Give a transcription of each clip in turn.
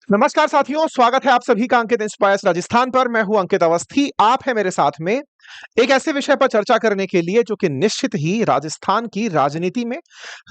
नमस्कार साथियों, स्वागत है आप सभी का अंकित इंस्पायर्स राजस्थान पर। मैं हूं अंकित अवस्थी। आप है मेरे साथ में एक ऐसे विषय पर चर्चा करने के लिए जो कि निश्चित ही राजस्थान की राजनीति में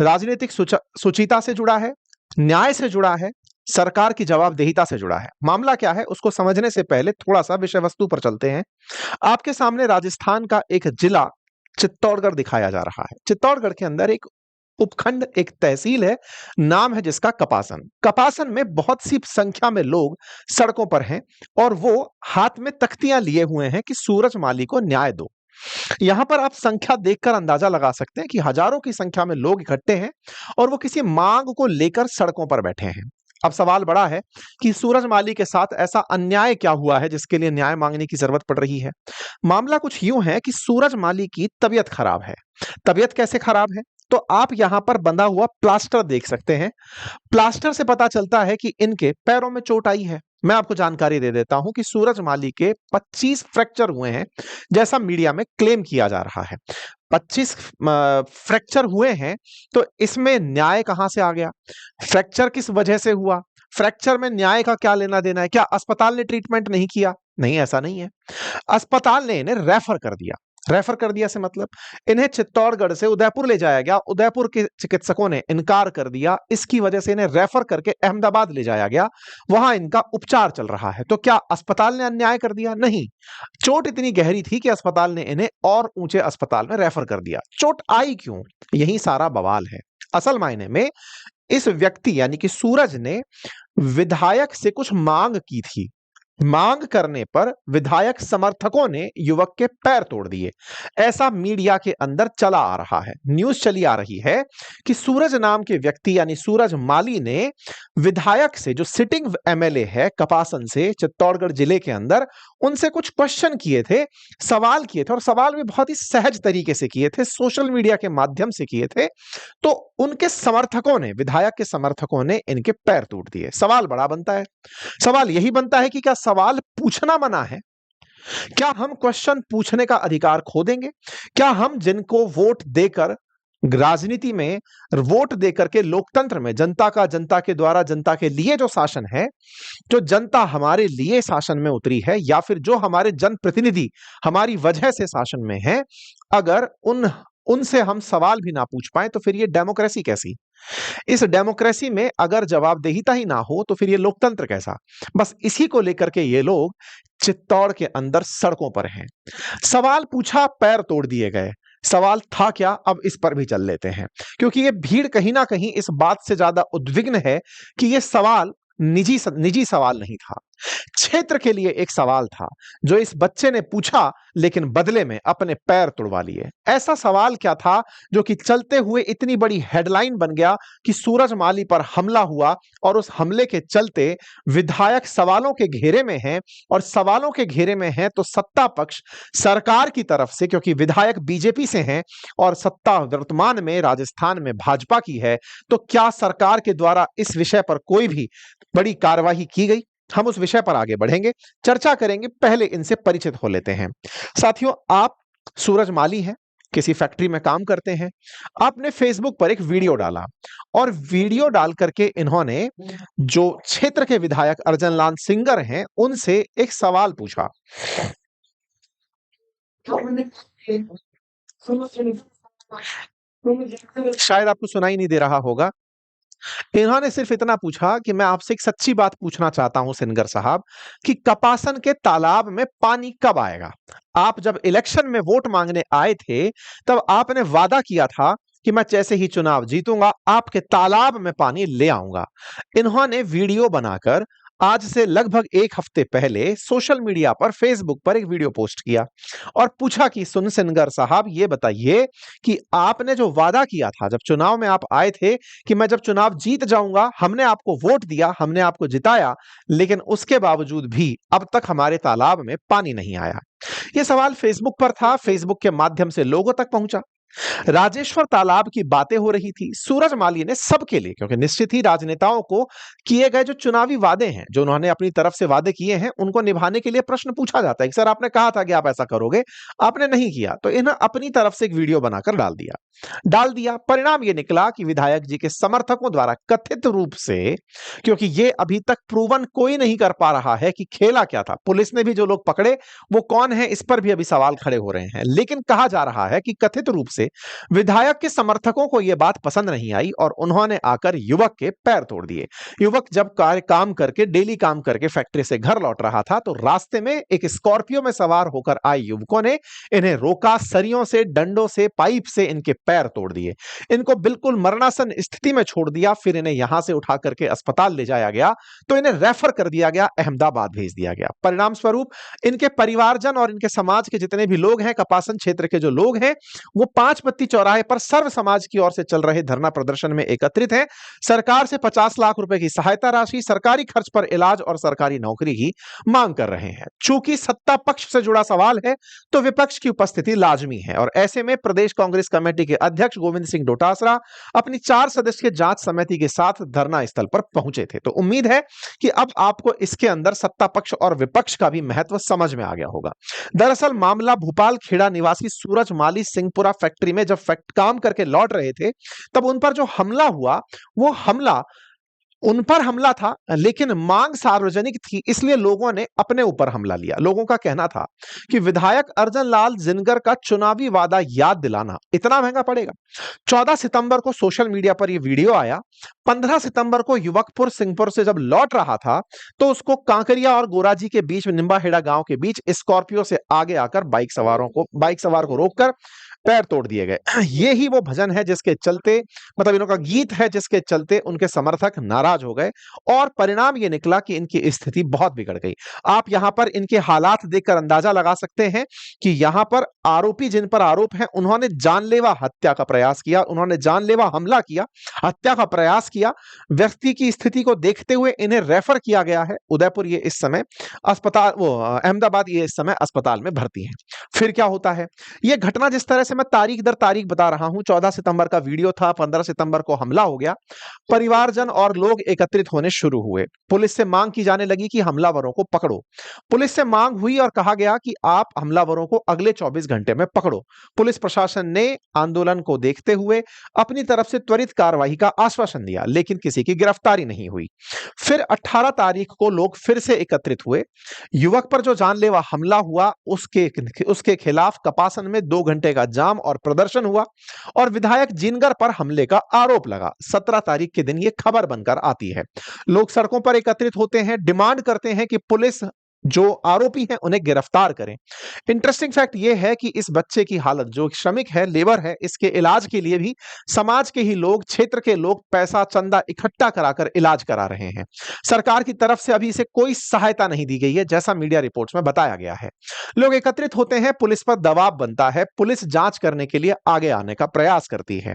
राजनीतिक सुचिता से जुड़ा है, न्याय से जुड़ा है, सरकार की जवाबदेहिता से जुड़ा है। मामला क्या है उसको समझने से पहले थोड़ा सा विषय वस्तु पर चलते हैं। आपके सामने राजस्थान का एक जिला चित्तौड़गढ़ दिखाया जा रहा है। चित्तौड़गढ़ के अंदर एक उपखंड, एक तहसील है, नाम है जिसका कपासन। कपासन में बहुत सी संख्या में लोग सड़कों पर हैं और वो हाथ में तख्तियां लिए हुए हैं कि सूरज माली को न्याय दो। यहां पर आप संख्या देखकर अंदाजा लगा सकते हैं कि हजारों की संख्या में लोग इकट्ठे हैं और वो किसी मांग को लेकर सड़कों पर बैठे हैं। अब सवाल बड़ा है कि सूरज माली के साथ ऐसा अन्याय क्या हुआ है जिसके लिए न्याय मांगने की जरूरत पड़ रही है। मामला कुछ यूं है कि सूरज माली की तबीयत खराब है। तबीयत कैसे खराब है? तो आप यहां पर बंधा हुआ प्लास्टर देख सकते हैं। प्लास्टर से पता चलता है कि इनके पैरों में चोट आई है। मैं आपको जानकारी दे देता हूं कि सूरज माली के 25 फ्रैक्चर हुए हैं, जैसा मीडिया में क्लेम किया जा रहा है। 25 फ्रैक्चर हुए हैं, तो इसमें न्याय कहां से आ गया? फ्रैक्चर किस वजह से हुआ? फ्रैक्चर में न्याय का क्या लेना देना है? क्या अस्पताल ने ट्रीटमेंट नहीं किया? नहीं, ऐसा नहीं है। अस्पताल ने इन्हें रेफर कर दिया। रेफर कर दिया से मतलब इन्हें चित्तौड़गढ़ से उदयपुर ले जाया गया। उदयपुर के चिकित्सकों ने इनकार कर दिया। इसकी वजह से इन्हें रेफर करके अहमदाबाद ले जाया गया। वहां इनका उपचार चल रहा है। तो क्या अस्पताल ने अन्याय कर दिया? नहीं। चोट इतनी गहरी थी कि अस्पताल ने इन्हें और ऊंचे अस्पताल में रेफर कर दिया। चोट आई क्यों? यही सारा बवाल है। असल मायने में इस व्यक्ति यानी कि सूरज ने विधायक से कुछ मांग की थी। मांग करने पर विधायक समर्थकों ने युवक के पैर तोड़ दिए। ऐसा मीडिया के अंदर चला आ रहा है, न्यूज चली आ रही है कि सूरज नाम के व्यक्ति यानी सूरज माली ने विधायक से, जो सिटिंग एमएलए है कपासन से, चित्तौड़गढ़ जिले के अंदर, उनसे कुछ क्वेश्चन किए थे, सवाल किए थे और सवाल भी बहुत ही सहज तरीके से किए थे, सोशल मीडिया के माध्यम से किए थे। तो उनके समर्थकों ने, विधायक के समर्थकों ने इनके पैर तोड़ दिए। सवाल बड़ा बनता है। सवाल यही बनता है कि क्या सवाल पूछना मना है? क्या हम क्वेश्चन पूछने का अधिकार खो देंगे? क्या हम जिनको वोट देकर राजनीति में वोट देकर के लोकतंत्र में जनता का, जनता के द्वारा जनता के लिए जो शासन है, जो जनता हमारे लिए शासन में उतरी है, या फिर जो हमारे जनप्रतिनिधि हमारी वजह से शासन में है, अगर उनसे हम सवाल भी ना पूछ पाए तो फिर ये डेमोक्रेसी कैसी? इस डेमोक्रेसी में अगर जवाबदेहिता ही ना हो तो फिर ये लोकतंत्र कैसा? बस इसी को लेकर के ये लोग चित्तौड़ के अंदर सड़कों पर हैं। सवाल पूछा, पैर तोड़ दिए गए। सवाल था क्या? अब इस पर भी चल लेते हैं, क्योंकि ये भीड़ कहीं ना कहीं इस बात से ज्यादा उद्विग्न है कि ये सवाल निजी सवाल नहीं था, क्षेत्र के लिए एक सवाल था जो इस बच्चे ने पूछा, लेकिन बदले में अपने पैर तुड़वा लिए। ऐसा सवाल क्या था जो कि चलते हुए इतनी बड़ी हेडलाइन बन गया कि सूरज माली पर हमला हुआ और उस हमले के चलते विधायक सवालों के घेरे में हैं, और सवालों के घेरे में हैं तो सत्ता पक्ष सरकार की तरफ से, क्योंकि विधायक बीजेपी से हैं और सत्ता वर्तमान में राजस्थान में भाजपा की है। तो क्या सरकार के द्वारा इस विषय पर कोई भी बड़ी कार्यवाही की गई? हम उस विषय पर आगे बढ़ेंगे, चर्चा करेंगे। पहले इनसे परिचित हो लेते हैं। साथियों, आप सूरज माली हैं, किसी फैक्ट्री में काम करते हैं। आपने फेसबुक पर एक वीडियो डाला और वीडियो डाल करके इन्होंने जो क्षेत्र के विधायक अर्जन लाल सिंगर हैं उनसे एक सवाल पूछा। शायद आपको सुनाई नहीं दे रहा होगा। इन्होंने सिर्फ इतना पूछा कि मैं आपसे एक सच्ची बात पूछना चाहता हूं सिनगर साहब, कि कपासन के तालाब में पानी कब आएगा? आप जब इलेक्शन में वोट मांगने आए थे तब आपने वादा किया था कि मैं जैसे ही चुनाव जीतूंगा आपके तालाब में पानी ले आऊंगा। इन्होंने वीडियो बनाकर आज से लगभग एक हफ्ते पहले सोशल मीडिया पर, फेसबुक पर एक वीडियो पोस्ट किया और पूछा कि सुन सिनगर साहब, ये बताइए कि आपने जो वादा किया था जब चुनाव में आप आए थे कि मैं जब चुनाव जीत जाऊंगा, हमने आपको वोट दिया, हमने आपको जिताया, लेकिन उसके बावजूद भी अब तक हमारे तालाब में पानी नहीं आया। यह सवाल फेसबुक पर था, फेसबुक के माध्यम से लोगों तक पहुंचा। राजेश्वर तालाब की बातें हो रही थी। सूरज माली ने सबके लिए, क्योंकि निश्चित ही राजनेताओं को किए गए जो चुनावी वादे हैं, जो उन्होंने अपनी तरफ से वादे किए हैं, उनको निभाने के लिए प्रश्न पूछा जाता है कि सर आपने कहा था कि आप ऐसा करोगे, आपने नहीं किया। तो इन्हें अपनी तरफ से एक वीडियो बनाकर डाल दिया। परिणाम ये निकला कि विधायक जी के समर्थकों द्वारा कथित रूप से, क्योंकि ये अभी तक प्रूवन कोई नहीं कर पा रहा है कि खेला क्या था, पुलिस ने भी जो लोग पकड़े वो कौन है, इस पर भी अभी सवाल खड़े हो रहे हैं, लेकिन कहा जा रहा है कि कथित रूप से विधायक के समर्थकों को यह बात पसंद नहीं आई और उन्होंने आकर युवक के पैर तोड़ दिए। युवक जब डेली काम करके फैक्ट्री से घर लौट रहा था, तो रास्ते में एक स्कॉर्पियो में सवार होकर आए युवकों ने इन्हें रोका, सरियों से, डंडों से, पाइप से इनके पैर तोड़ दिए, इनको बिल्कुल मरणासन स्थिति में छोड़ दिया। फिर इन्हें यहां से उठा करके अस्पताल ले जाया गया, तो इन्हें रेफर कर दिया गया, अहमदाबाद भेज दिया गया। परिणाम स्वरूप इनके परिवारजन और इनके समाज के जितने भी लोग हैं, कपासन क्षेत्र के जो लोग हैं, वो 5 बत्ती चौराहे पर सर्व समाज की ओर से चल रहे धरना प्रदर्शन में एकत्रित हैं। सरकार से 50 लाख रुपए की सहायता राशि, सरकारी खर्च पर इलाज और सरकारी नौकरी की मांग कर रहे हैं। चूंकि सत्ता पक्ष से जुड़ा सवाल है, तो विपक्ष की उपस्थिति लाजमी है और ऐसे में प्रदेश कांग्रेस कमेटी के अध्यक्ष गोविंद सिंह डोटासरा अपनी 4 सदस्यीय जांच समिति के साथ धरना स्थल पर पहुंचे थे। तो उम्मीद है कि अब आपको इसके अंदर सत्ता पक्ष और विपक्ष का भी महत्व समझ में आ गया होगा। दरअसल मामला भोपाल खेड़ा निवासी सूरज माली सिंहपुरा फैक्ट्री में जब काम करके लौट रहे थे, तब उन पर जो हमला हुआ, वो हमला उन पर हमला था, लेकिन मांग सार्वजनिक थी, इसलिए लोगों ने अपने ऊपर हमला लिया। लोगों का कहना था कि विधायक अर्जन लाल जिनगर का चुनावी वादा याद दिलाना इतना महंगा पड़ेगा। 14 सितंबर को सोशल मीडिया पर यह वीडियो आया। 15 सितंबर को युवकपुर सिंहपुर से जब लौट रहा था, तो उसको कांकरिया और गोराजी के बीच में निंबाहेड़ा गांव के बीच स्कॉर्पियो से आगे आकर बाइक सवार को रोककर पैर तोड़ दिए गए। ये ही वो भजन है जिसके चलते, मतलब इनका गीत है जिसके चलते उनके समर्थक नाराज हो गए और परिणाम ये निकला कि इनकी स्थिति बहुत बिगड़ गई। आप यहां पर इनके हालात देखकर अंदाजा लगा सकते हैं कि यहां पर आरोपी जिन पर आरोप है, उन्होंने जानलेवा हत्या का प्रयास किया, उन्होंने जानलेवा हमला किया, हत्या का प्रयास किया। व्यक्ति की स्थिति को देखते हुए इन्हें रेफर किया गया है उदयपुर। ये इस समय अहमदाबाद ये इस समय अस्पताल में भर्ती है। फिर क्या होता है, ये घटना जिस तरह से मैं तारीख दर तारीख बता रहा हूं, 14 सितंबर का वीडियो था, 15 सितंबर को हमला हो गया, परिवारजन और लोग एकत्रित होने शुरू हुए। पुलिस से मांग की जाने लगी कि हमलावरों को पकड़ो। पुलिस से मांग हुई और कहा गया कि आप हमलावरों को अगले 24 घंटे में पकड़ो। पुलिस प्रशासन ने आंदोलन को देखते हुए अपनी तरफ से त्वरित कार्रवाई का आश्वासन दिया, लेकिन किसी की गिरफ्तारी नहीं हुई। फिर 18 तारीख को लोग फिर से एकत्रित हुए। युवक पर जो जानलेवा हमला हुआ, उसके खिलाफ कपासन में 2 घंटे का जाम और प्रदर्शन हुआ और विधायक जिनगर पर हमले का आरोप लगा। 17 तारीख के दिन यह खबर बनकर आती है। लोग सड़कों पर एकत्रित होते हैं, डिमांड करते हैं कि पुलिस जो आरोपी हैं उन्हें गिरफ्तार करें। इंटरेस्टिंग फैक्ट यह है कि इस बच्चे की हालत, जो श्रमिक है, लेबर है, इसके इलाज के लिए भी समाज के ही लोग, क्षेत्र के लोग पैसा चंदा इकट्ठा कराकर इलाज करा रहे हैं। सरकार की तरफ से अभी इसे कोई सहायता नहीं दी गई है, जैसा मीडिया रिपोर्ट्स में बताया गया है। लोग एकत्रित होते हैं, पुलिस पर दबाव बनता है, पुलिस जांच करने के लिए आगे आने का प्रयास करती है।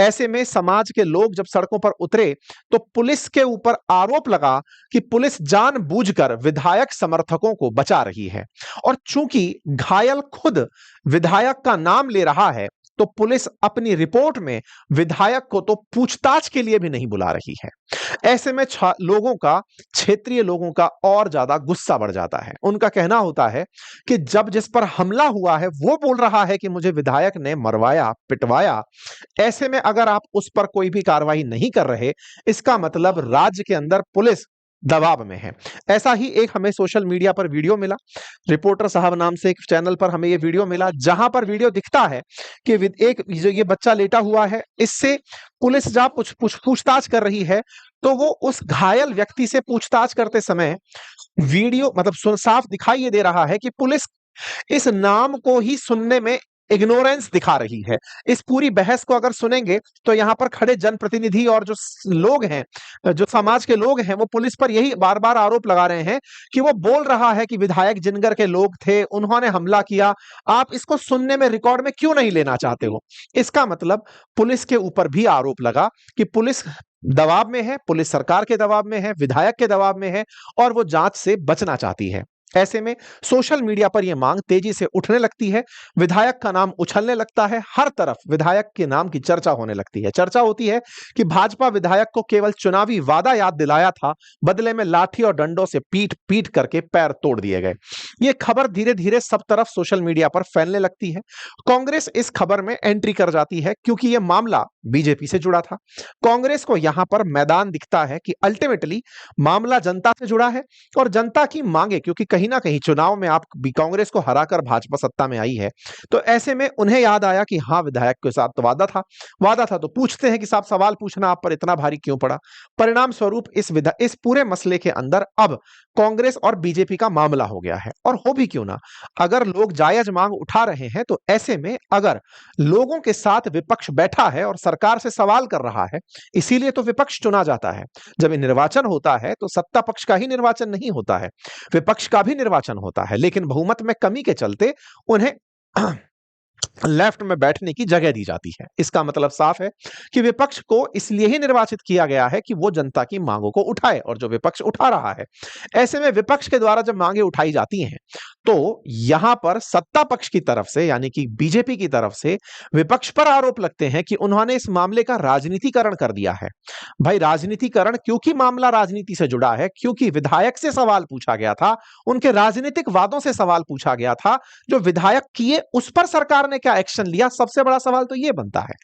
ऐसे में समाज के लोग जब सड़कों पर उतरे, तो पुलिस के ऊपर आरोप लगा कि पुलिस जानबूझकर विधायक समर्थकों को बचा रही है और चूंकि घायल खुद विधायक का नाम ले रहा है, तो पुलिस अपनी रिपोर्ट में विधायक को तो पूछताछ के लिए भी नहीं बुला रही है। ऐसे में क्षेत्रीय लोगों का और ज्यादा गुस्सा बढ़ जाता है। उनका कहना होता है कि जब जिस पर हमला हुआ है वो बोल रहा है कि मुझे विधायक ने मरवाया, पिटवाया, ऐसे में अगर आप उस पर कोई भी कार्रवाई नहीं कर रहे, इसका मतलब राज्य के अंदर पुलिस दबाव में है। ऐसा ही एक हमें सोशल मीडिया पर वीडियो मिला, रिपोर्टर साहब नाम से एक चैनल पर हमें ये वीडियो मिला, जहां पर वीडियो दिखता है कि एक जो ये बच्चा लेटा हुआ है, इससे पुलिस जब पूछताछ कर रही है, तो वो उस घायल व्यक्ति से पूछताछ करते समय वीडियो मतलब साफ दिखाई ये दे रहा है कि पुलिस इस नाम को ही सुनने में इग्नोरेंस दिखा रही है। इस पूरी बहस को अगर सुनेंगे, तो यहां पर खड़े जनप्रतिनिधि और जो लोग हैं, जो समाज के लोग हैं, वो पुलिस पर यही बार बार आरोप लगा रहे हैं कि वो बोल रहा है कि विधायक जिनगर के लोग थे, उन्होंने हमला किया। आप इसको सुनने में, रिकॉर्ड में क्यों नहीं लेना चाहते हो? इसका मतलब पुलिस के ऊपर भी आरोप लगा कि पुलिस दबाव में है, पुलिस सरकार के दबाव में है, विधायक के दबाव में है और वो जांच से बचना चाहती है। ऐसे में सोशल मीडिया पर यह मांग तेजी से उठने लगती है, विधायक का नाम उछलने लगता है, हर तरफ विधायक के नाम की चर्चा होने लगती है। चर्चा होती है कि भाजपा विधायक को केवल चुनावी वादा याद दिलाया था, बदले में लाठी और डंडों से पीट पीट करके पैर तोड़ दिए गए। यह खबर धीरे धीरे सब तरफ सोशल मीडिया पर फैलने लगती है। कांग्रेस इस खबर में एंट्री कर जाती है क्योंकि यह मामला बीजेपी से जुड़ा था। कांग्रेस को यहां पर मैदान दिखता है कि अल्टीमेटली मामला जनता से जुड़ा है और जनता की मांगे, क्योंकि कहीं ना कहीं चुनाव में आप कांग्रेस को हराकर भाजपा सत्ता में आई है, तो ऐसे में उन्हें याद आया कि हाँ, विधायक के साथ तो वादा था, तो पूछते हैं कि साहब सवाल पूछना आप पर इतना भारी क्यों पड़ा। परिणाम स्वरूप इस पूरे मसले के अंदर अब कांग्रेस और बीजेपी का मामला हो गया है। और हो भी क्यों ना, अगर लोग जायज मांग उठा रहे हैं तो ऐसे में अगर लोगों के साथ विपक्ष बैठा है और सरकार से सवाल कर रहा है, इसीलिए तो विपक्ष चुना जाता है। जब निर्वाचन होता है तो सत्ता पक्ष का ही निर्वाचन नहीं होता है, विपक्ष का भी निर्वाचन होता है, लेकिन बहुमत में कमी के चलते उन्हें लेफ्ट में बैठने की जगह दी जाती है। इसका मतलब साफ है कि विपक्ष को इसलिए ही निर्वाचित किया गया है कि वो जनता की मांगों को उठाए, और जो विपक्ष उठा रहा है, ऐसे में विपक्ष के द्वारा जब मांगे उठाई जाती हैं तो यहां पर सत्ता पक्ष की तरफ से यानी कि बीजेपी की तरफ से विपक्ष पर आरोप लगते हैं कि उन्होंने इस मामले का राजनीतिकरण कर दिया है। भाई राजनीतिकरण, क्योंकि मामला राजनीति से जुड़ा है, क्योंकि विधायक से सवाल पूछा गया था, उनके राजनीतिक वादों से सवाल पूछा गया था, जो विधायक किए उस पर सरकार ने क्या एक्शन लिया, सबसे बड़ा सवाल तो यह बनता है।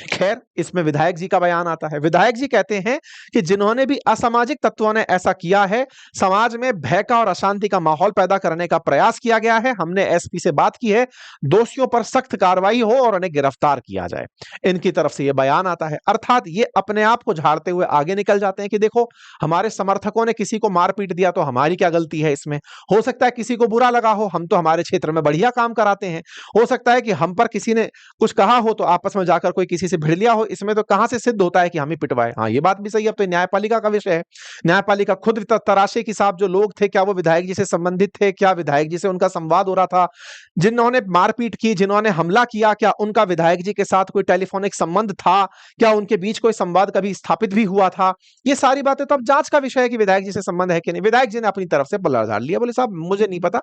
खैर, इसमें विधायक जी का बयान आता है। विधायक जी कहते हैं कि जिन्होंने भी असामाजिक तत्वों ने ऐसा किया है, समाज में भय का और अशांति का माहौल पैदा करने का प्रयास किया गया है, हमने एसपी से बात की है, दोषियों पर सख्त कार्रवाई हो और उन्हें गिरफ्तार किया जाए। इनकी तरफ से यह बयान आता है। अर्थात ये अपने आप को झाड़ते हुए आगे निकल जाते हैं कि देखो, हमारे समर्थकों ने किसी को मार पीट दिया तो हमारी क्या गलती है इसमें। हो सकता है किसी को बुरा लगा हो, हम तो हमारे क्षेत्र में बढ़िया काम कराते हैं। हो सकता है कि हम पर किसी ने कुछ कहा हो तो आपस में जाकर कोई किसी से भिड़ लिया हो, इसमें तो कहां से सिद्ध होता है कि हम ही पिटवाए। हाँ, ये बात भी सही है, अब तो न्यायपालिका का विषय है। न्यायपालिका खुद तराशे कि साहब जो लोग थे, क्या वो विधायक जी से संबंधित थे, क्या विधायक जी से उनका संवाद हो रहा था, जिन्होंने मारपीट की, जिन्होंने हमला किया, क्या उनका विधायक जी के साथ कोई टेलीफोनिक संबंध था, क्या उनके बीच कोई संवाद कभी स्थापित भी हुआ था। ये सारी बातें तो अब जांच का विषय है कि विधायक जी से संबंध है कि नहीं। विधायक जी ने अपनी तरफ से पल्ला झाड़ लिया, बोले साहब मुझे नहीं पता।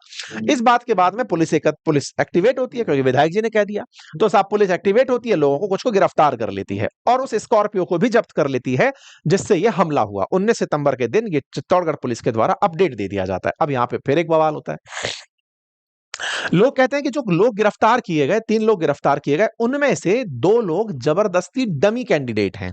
इस बात के बाद में पुलिस एक्टिवेट होती है, क्योंकि विधायक जी ने कह दिया, तो साहब पुलिस एक्टिवेट होती है, लोगों को कुछ को गिरफ्तार कर लेती है और उस स्कॉर्पियो को भी जब्त कर लेती है जिससे यह हमला हुआ। 19 सितंबर के दिन ये चित्तौड़गढ़ पुलिस के द्वारा अपडेट दे दिया जाता है। अब यहां पे फिर एक बवाल होता है। लोग कहते हैं कि जो लोग गिरफ्तार किए गए, 3 लोग गिरफ्तार किए गए, उनमें से 2 लोग जबरदस्ती डमी कैंडिडेट हैं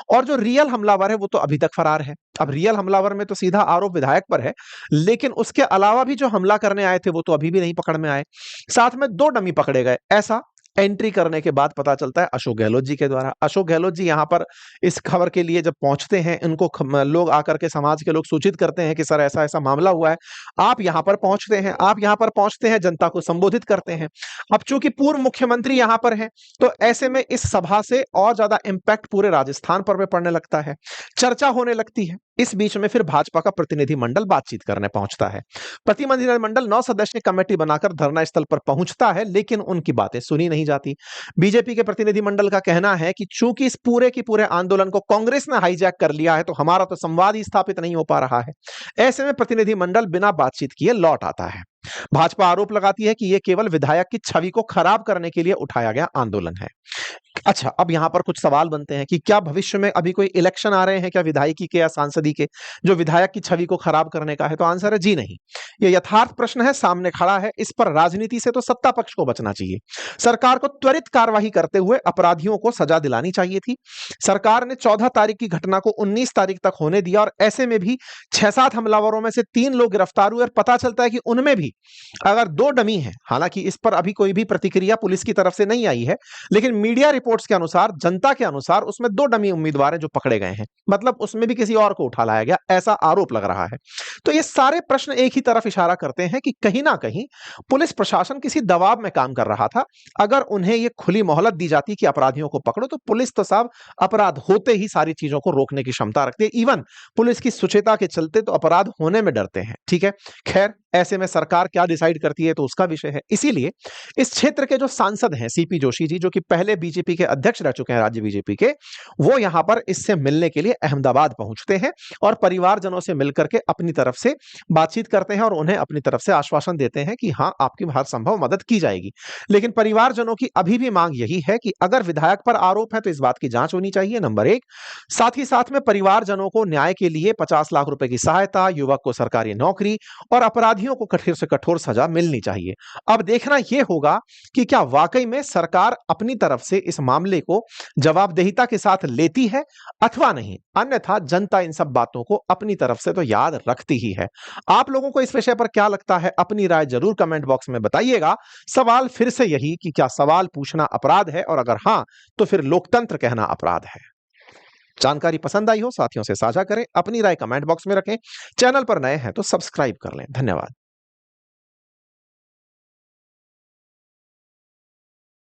और जो रियल हमलावर है वो तो अभी तक फरार है। अब रियल हमलावर में तो सीधा आरोप विधायक पर है, लेकिन उसके अलावा भी जो हमला करने आए थे वो तो अभी भी नहीं पकड़ में आए। साथ में 2 डमी पकड़े गए। ऐसा एंट्री करने के बाद पता चलता है अशोक गहलोत जी के द्वारा। अशोक गहलोत जी यहां पर इस खबर के लिए जब पहुंचते हैं, इनको लोग आकर के, समाज के लोग सूचित करते हैं कि सर ऐसा ऐसा मामला हुआ है, आप यहां पर पहुंचते हैं, जनता को संबोधित करते हैं। अब चूंकि पूर्व मुख्यमंत्री यहां पर हैं, तो ऐसे में इस सभा से और ज्यादा इंपैक्ट पूरे राजस्थान पर भी पड़ने लगता है, चर्चा होने लगती है। इस बीच में फिर भाजपा का प्रतिनिधिमंडल बातचीत करने पहुंचता है। प्रतिनिधिमंडल 9 सदस्यीय कमेटी बनाकर धरना स्थल पर पहुंचता है, लेकिन उनकी बातें सुनी नहीं जाती। बीजेपी के प्रतिनिधिमंडल का कहना है कि चूंकि इस पूरे की पूरे आंदोलन को कांग्रेस ने हाईजैक कर लिया है, तो हमारा तो संवाद ही स्थापित नहीं हो पा रहा है। ऐसे में प्रतिनिधिमंडल बिना बातचीत किए लौट आता है। भाजपा आरोप लगाती है कि यह केवल विधायक की छवि को खराब करने के लिए उठाया गया आंदोलन है। अच्छा, अब यहां पर कुछ सवाल बनते हैं कि क्या भविष्य में अभी कोई इलेक्शन आ रहे हैं क्या विधायकी के या सांसदी के, जो विधायक की छवि को खराब करने का है? तो आंसर है जी नहीं। यह यथार्थ प्रश्न है, सामने खड़ा है। इस पर राजनीति से तो सत्ता पक्ष को बचना चाहिए। सरकार को त्वरित कार्रवाई करते हुए अपराधियों को सजा दिलानी चाहिए थी। सरकार ने 14 तारीख की घटना को 19 तारीख तक होने दिया और ऐसे में भी 6-7 हमलावरों में से 3 लोग गिरफ्तार हुए और पता चलता है कि उनमें भी अगर 2 डमी हैं। हालांकि इस पर अभी कोई भी प्रतिक्रिया पुलिस की तरफ से नहीं आई है, लेकिन मीडिया रिपोर्ट्स के अनुसार, जनता के अनुसार, उसमें 2 डमी उम्मीदवार हैं जो पकड़े गए हैं। मतलब उसमें भी किसी और को उठा लाया गया, ऐसा आरोप लग रहा है। तो ये सारे प्रश्न एक ही तरफ इशारा करते हैं कि कहीं ना कहीं पुलिस प्रशासन किसी दबाव में काम कर रहा था। अगर उन्हें यह खुली मोहलत दी जाती कि अपराधियों को पकड़ो, तो पुलिस तो साहब अपराध होते ही सारी चीजों को रोकने की क्षमता रखती है। इवन पुलिस की सुचिता के चलते तो अपराध होने में डरते हैं। ठीक है, खैर ऐसे में सरकार क्या डिसाइड करती है तो उसका विषय है। इसीलिए इस क्षेत्र के जो सांसद हैं सीपी जोशी जी, जो कि पहले बीजेपी बीजेपी के अध्यक्ष रह चुके हैं, राज्य बीजेपी के, वो यहां पर इससे मिलने के लिए अहमदाबाद पहुंचते हैं और परिवारजनों से मिलकर के अपनी तरफ से बातचीत करते हैं और उन्हें अपनी तरफ से आश्वासन देते हैं कि हां, आपकी हर संभव मदद की जाएगी। लेकिन परिवारजनों की अभी भी मांग यही है कि अगर विधायक पर आरोप है तो इस बात की जांच होनी चाहिए, नंबर एक। साथ ही साथ में परिवारजनों को न्याय के लिए 50 लाख रुपए की सहायता, युवक को सरकारी नौकरी और अपराधियों को कठोर से कठोर सजा मिलनी चाहिए। अब देखना यह होगा कि क्या वाकई में सरकार अपनी तरफ से इस मामले को जवाबदेहिता के साथ लेती है अथवा नहीं। अन्यथा जनता इन सब बातों को अपनी तरफ से तो याद रखती ही है। आप लोगों को इस विषय पर क्या लगता है, अपनी राय जरूर कमेंट बॉक्स में बताइएगा। सवाल फिर से यही कि क्या सवाल पूछना अपराध है, और अगर हां, तो फिर लोकतंत्र कहना अपराध है। जानकारी पसंद आई हो साथियों से साझा करें, अपनी राय कमेंट बॉक्स में रखें। चैनल पर नए हैं तो सब्सक्राइब कर लें। धन्यवाद।